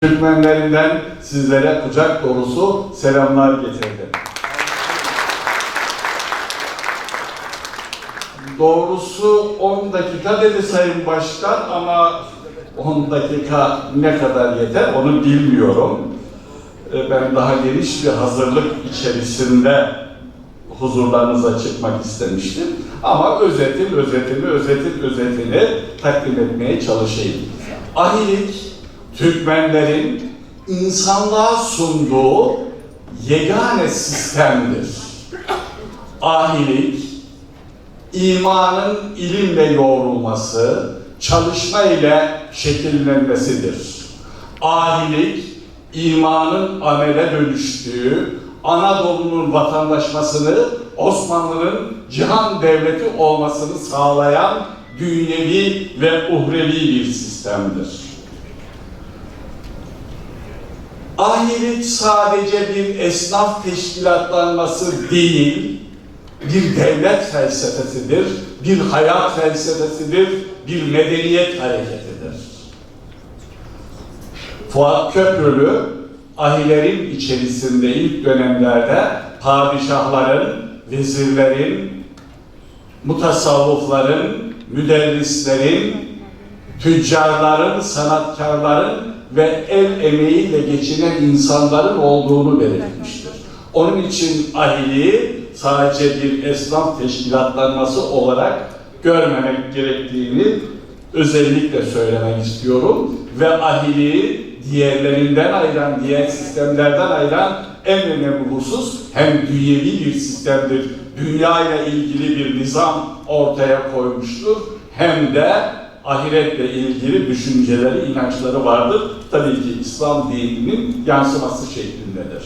Türkmenlerinden sizlere kucak dolusu selamlar getirdim. Doğrusu 10 dakika dedi Sayın Başkan ama 10 dakika ne kadar yeter onu bilmiyorum. Ben daha geniş bir hazırlık içerisinde huzurlarınıza çıkmak istemiştim. Ama özetini takdim etmeye çalışayım. Ahilik, Türkmenlerin insanlığa sunduğu yegane sistemdir. Ahilik, imanın ilimle yoğrulması, çalışma ile şekillenmesidir. Ahilik, imanın amele dönüştüğü, Anadolu'nun vatandaşmasını, Osmanlı'nın cihan devleti olmasını sağlayan dünyevi ve uhrevi bir sistemdir. Ahilik sadece bir esnaf teşkilatlanması değil, bir devlet felsefesidir, bir hayat felsefesidir, bir medeniyet hareketidir. Fuat Köprülü, ahilerin içerisinde ilk dönemlerde padişahların, vezirlerin, mutasavvıfların, müderrislerin, tüccarların, sanatkarların ve el emeğiyle geçinen insanların olduğunu belirtmiştir. Onun için ahiliği sadece bir esnaf teşkilatlanması olarak görmemek gerektiğini özellikle söylemek istiyorum. Ve ahiliği diğerlerinden ayıran, diğer sistemlerden ayıran en önemli husus hem dünyevi bir sistemdir, dünya ile ilgili bir nizam ortaya koymuştur, hem de ahiretle ilgili düşünceleri, inançları vardır. Tabii ki İslam dininin yansıması şeklindedir.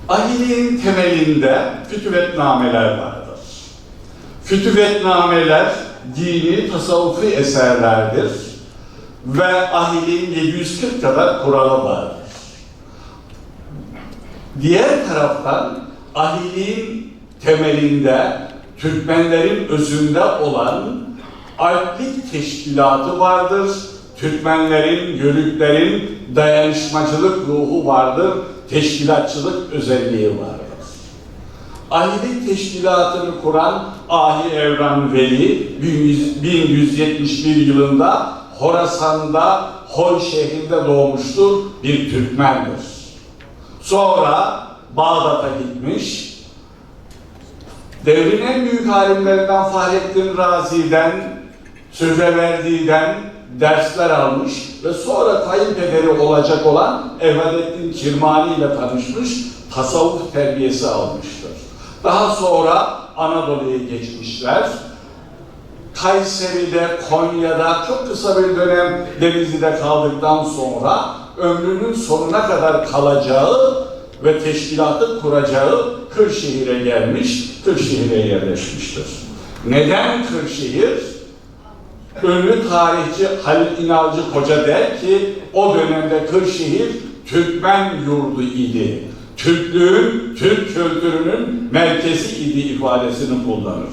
Ahiliğin temelinde fütüvetnameler vardır. Fütüvetnameler dini, tasavvufi eserlerdir ve ahiliğin 740 kadar kuralı vardır. Diğer taraftan ahiliğin temelinde Türkmenlerin özünde olan Alplik teşkilatı vardır. Türkmenlerin, Yörüklerin dayanışmacılık ruhu vardır. Teşkilatçılık özelliği vardır. Ahilik teşkilatını kuran Ahi Evran Veli 1171 yılında Horasan'da Hol şehrinde doğmuştur, bir Türkmendir. Sonra Bağdat'a gitmiş, devrin en büyük alimlerinden Fahrettin Razi'den, Sühreverdi'den dersler almış ve sonra kayınpederi olacak olan Ehvedettin Kirmani ile tanışmış, tasavvuf terbiyesi almıştır. Daha sonra Anadolu'ya geçmişler. Kayseri'de, Konya'da çok kısa bir dönem Denizli'de kaldıktan sonra ömrünün sonuna kadar kalacağı ve teşkilatı kuracağı Kırşehir'e gelmiş, Kırşehir'e yerleşmiştir. Neden Kırşehir? Ünlü tarihçi Halil İnalcı Hoca der ki o dönemde Kırşehir Türkmen yurdu idi. Türklüğün, Türk kültürünün merkezi idi ifadesini kullanır.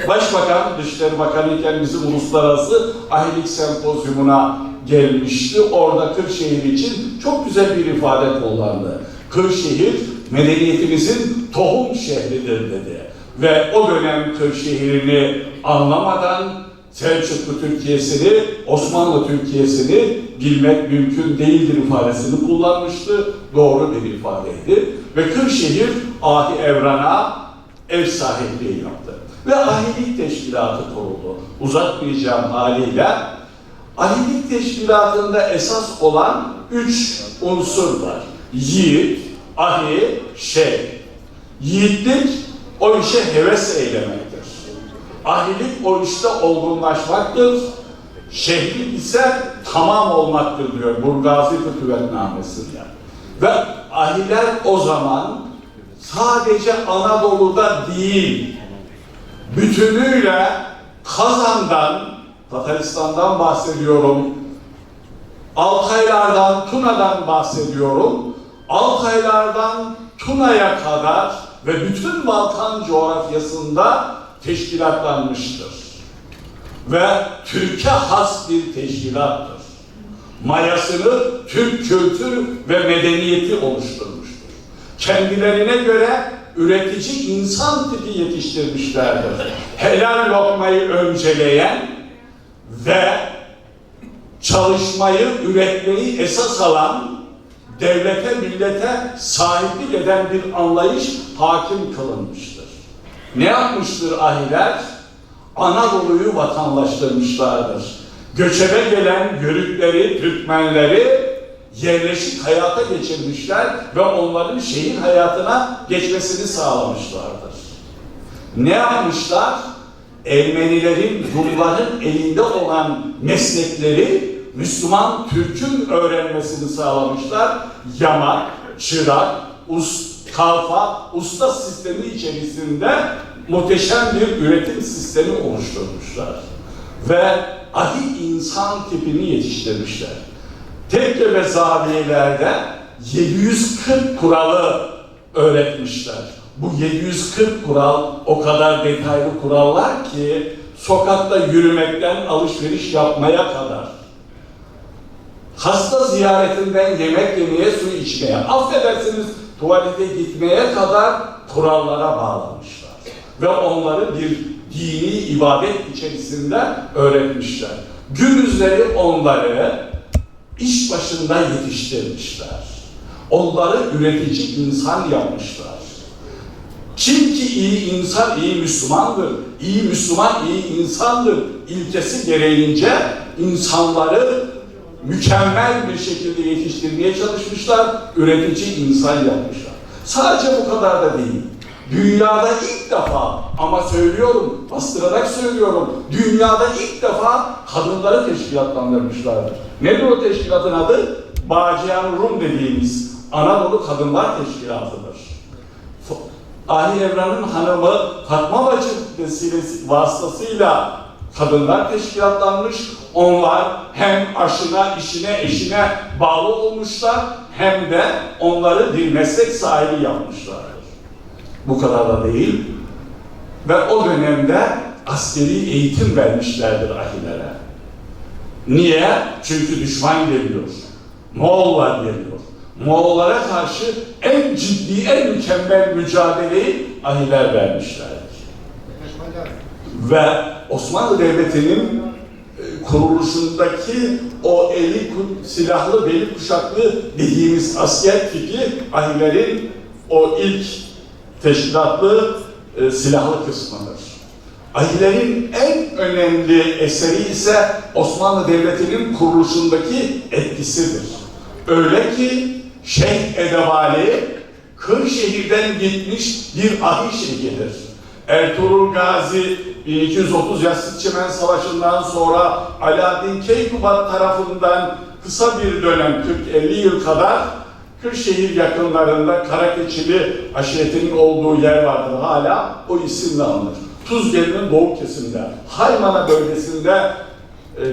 Başbakan, Dışişleri Bakanı iken bizim uluslararası ahilik sempozyumuna gelmişti. Orada Kırşehir için çok güzel bir ifade kullandı. Kırşehir medeniyetimizin tohum şehridir dedi. Ve o dönem Kırşehir'ini anlamadan Selçuklu Türkiye'sini, Osmanlı Türkiye'sini bilmek mümkün değildir ifadesini kullanmıştı. Doğru bir ifadeydi. Ve Kırşehir Ahi Evran'a ev sahipliği yaptı. Ve ahilik teşkilatı kuruldu. Uzatmayacağım haliyle. Ahilik teşkilatında esas olan 3 unsur var. Yiğit, ahi, şey. Yiğitlik o işe heves eylemektir. Ahilik o işte olgunlaşmaktır. Şehlik ise tamam olmaktır diyor Burgazi Fütüvetnamesi'nde. Ve ahiler o zaman sadece Anadolu'da değil, bütünüyle Kazan'dan, Tataristan'dan bahsediyorum, Altaylardan, Tuna'dan bahsediyorum, Altaylardan Tuna'ya kadar ve bütün Balkan coğrafyasında teşkilatlanmıştır. Ve Türkiye has bir teşkilattır. mayasını Türk kültür ve medeniyeti oluşturmuştur. Kendilerine göre üretici insan tipi yetiştirmişlerdir. Helal lokmayı önceleyen ve çalışmayı, üretmeyi esas alan, devlete, millete sahiplik eden bir anlayış hakim kılınmıştır. Ne yapmıştır ahiler? Anadolu'yu vatandaştırmışlardır. Göçebe gelen Yörükleri, Türkmenleri yerleşik hayata geçirmişler ve onların şehir hayatına geçmesini sağlamışlardır. Ne yapmışlar? Ermenilerin, Rumların elinde olan meslekleri Müslüman Türk'ün öğrenmesini sağlamışlar. Yamak, çırak, kalfa, usta sistemi içerisinde muhteşem bir üretim sistemi oluşturmuşlar. Ve ahi insan tipini yetiştirmişler. Tekke ve zaviyelerde 740 kuralı öğretmişler. Bu 740 kural o kadar detaylı kurallar ki sokakta yürümekten alışveriş yapmaya kadar, hasta ziyaretinden yemek yemeye, su içmeye, affedersiniz tuvalete gitmeye kadar kurallara bağlamışlar. Ve onları bir dini ibadet içerisinde öğretmişler. Gündüzleri onları iş başında yetiştirmişler. Onları üretici insan yapmışlar. Kim ki iyi insan, iyi Müslümandır. İyi Müslüman, iyi insandır. İlkesi gereğince insanları mükemmel bir şekilde yetiştirmeye çalışmışlar. Üretici insan yapmışlar. Sadece bu kadar da değil. Dünyada ilk defa, ama söylüyorum, bastırarak söylüyorum, dünyada ilk defa kadınları teşkilatlandırmışlardır. Nedir o teşkilatın adı? Bağcıyan Rum dediğimiz Anadolu Kadınlar Teşkilatı'dır. Ahi Evran'ın hanımı Fatma Bacı vesilesi vasıtasıyla kadınlar teşkilatlanmış. Onlar hem aşına, işine, eşine bağlı olmuşlar, hem de onları bir meslek sahibi yapmışlardır. Bu kadar da değil. Ve o dönemde askeri eğitim vermişlerdir ahilere. Niye? Çünkü düşman geliyor. Moğollar geliyor. Moğollara karşı en ciddi, en mükemmel mücadeleyi ahiler vermişlerdir. Ve Osmanlı Devleti'nin kuruluşundaki o silahlı, beli kuşaklı dediğimiz asker tipi ahilerin o ilk teşkilatlı silahlı kısmıdır. Ahilerin en önemli eseri ise Osmanlı Devleti'nin kuruluşundaki etkisidir. Öyle ki Şeyh Edebali Kırşehir'den gitmiş bir ahi şeyhidir. Ertuğrul Gazi 1230 Yassı Çimen Savaşı'ndan sonra Alaaddin Keykubat tarafından kısa bir dönem, 40-50 yıl kadar Kırşehir yakınlarında Karakeçili aşiretinin olduğu yer vardır, hala o isimle anılır. Tuzgeli'nin doğu kesiminde, Haymana bölgesinde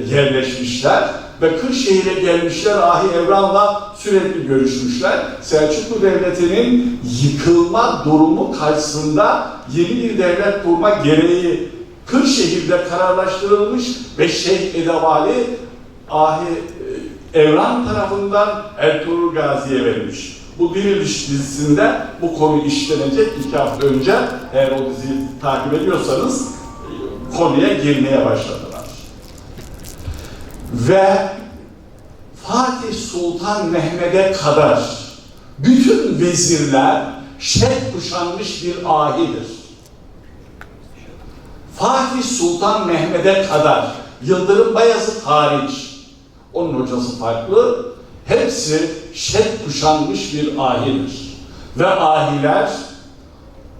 yerleşmişler ve Kırşehir'e gelmişler, Ahi Evran'la sürekli görüşmüşler. Selçuklu Devleti'nin yıkılma durumu karşısında yeni bir devlet kurma gereği Kırşehir'de kararlaştırılmış ve Şeyh Edebali Ahi Evran tarafından Ertuğrul Gazi'ye verilmiş. Bu Diriliş dizisinde bu konu işlenecek 2 hafta önce, eğer o diziyi takip ediyorsanız konuya girmeye başladılar. Ve Fatih Sultan Mehmet'e kadar bütün vezirler şerh kuşanmış bir ahidir. Fatih Sultan Mehmet'e kadar, Yıldırım Bayezid hariç, onun hocası farklı, hepsi şerh kuşanmış bir ahidir. Ve ahiler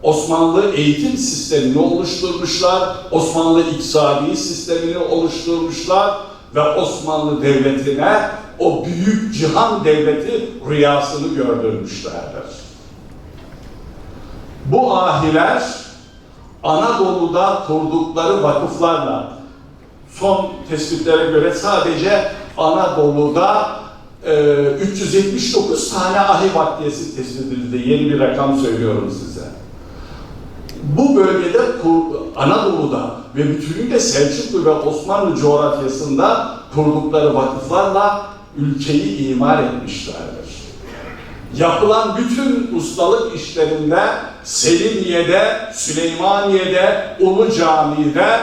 Osmanlı eğitim sistemini oluşturmuşlar, Osmanlı iktisadi sistemini oluşturmuşlar ve Osmanlı Devleti'ne o büyük cihan devleti rüyasını gördürmüşlerdir. Bu ahiler Anadolu'da kurdukları vakıflarla, son tespitlere göre sadece Anadolu'da 379 tane ahi vakfiyesi tespit edildi. Yeni bir rakam söylüyorum size. Bu bölgede Anadolu'da ve bütünüyle Selçuklu ve Osmanlı coğrafyasında kurdukları vakıflarla ülkeyi imar etmişlerdir. Yapılan bütün ustalık işlerinde Selimiye'de, Süleymaniye'de, Ulu Cami'de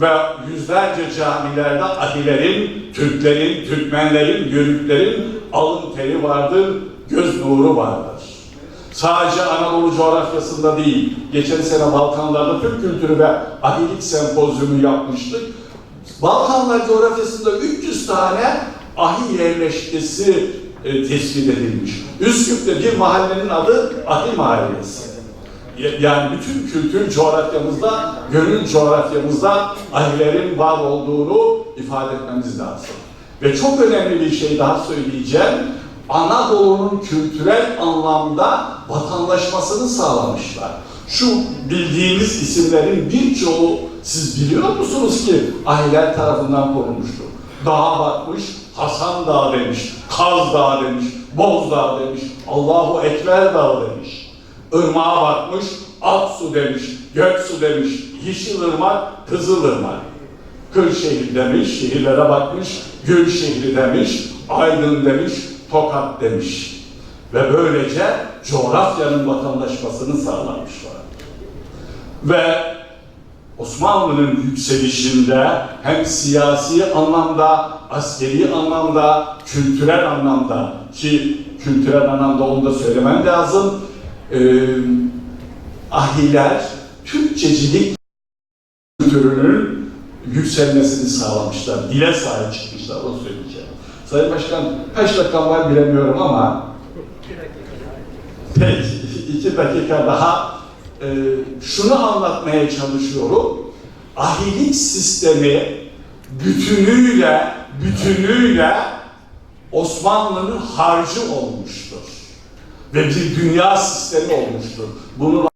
ve yüzlerce camilerde ahilerin, Türklerin, Türkmenlerin, Yörüklerin alın teri vardır, göz nuru vardır. Sadece Anadolu coğrafyasında değil, geçen sene Balkanlarda Türk kültürü ve ahilik sempozyumu yapmıştık. Balkanlar coğrafyasında 300 tane ahi yerleşkesi tespit edilmiş. Üsküp'te bir mahallenin adı Ahi Mahallesi. Yani bütün kültür coğrafyamızda, gönül coğrafyamızda ahilerin var olduğunu ifade etmemiz lazım. Ve çok önemli bir şey daha söyleyeceğim. Anadolu'nun kültürel anlamda vatandaşmasını sağlamışlar. Şu bildiğimiz isimlerin birçoğu siz biliyor musunuz ki ahiler tarafından korunmuştur. Dağa bakmış, Hasan Dağı demiş, Kaz Dağı demiş, Boz Dağı demiş, Allahu Ekber Dağı demiş. Irmağa bakmış, Aksu demiş, Göksu demiş, Yeşilırmak, Kızılırmak. Kırşehir demiş, şehirlere bakmış, Gülşehri demiş, Aydın demiş, Tokat demiş. Ve böylece coğrafyanın vatandaşmasını sağlamışlar. Ve Osmanlı'nın yükselişinde hem siyasi anlamda, askeri anlamda, kültürel anlamda, ki kültürel anlamda onu da söylemem lazım, ahiler Türkçecilik kültürünün yükselmesini sağlamışlar. Dile sahip çıkmışlar, onu söyleyeceğim. Sayın Başkan, kaç dakikam var bilemiyorum ama peki 2 dakika daha şunu anlatmaya çalışıyorum. Ahilik sistemi bütünüyle Osmanlı'nın harcı olmuştur. Ve bir dünya sistemi olmuştur. Bunu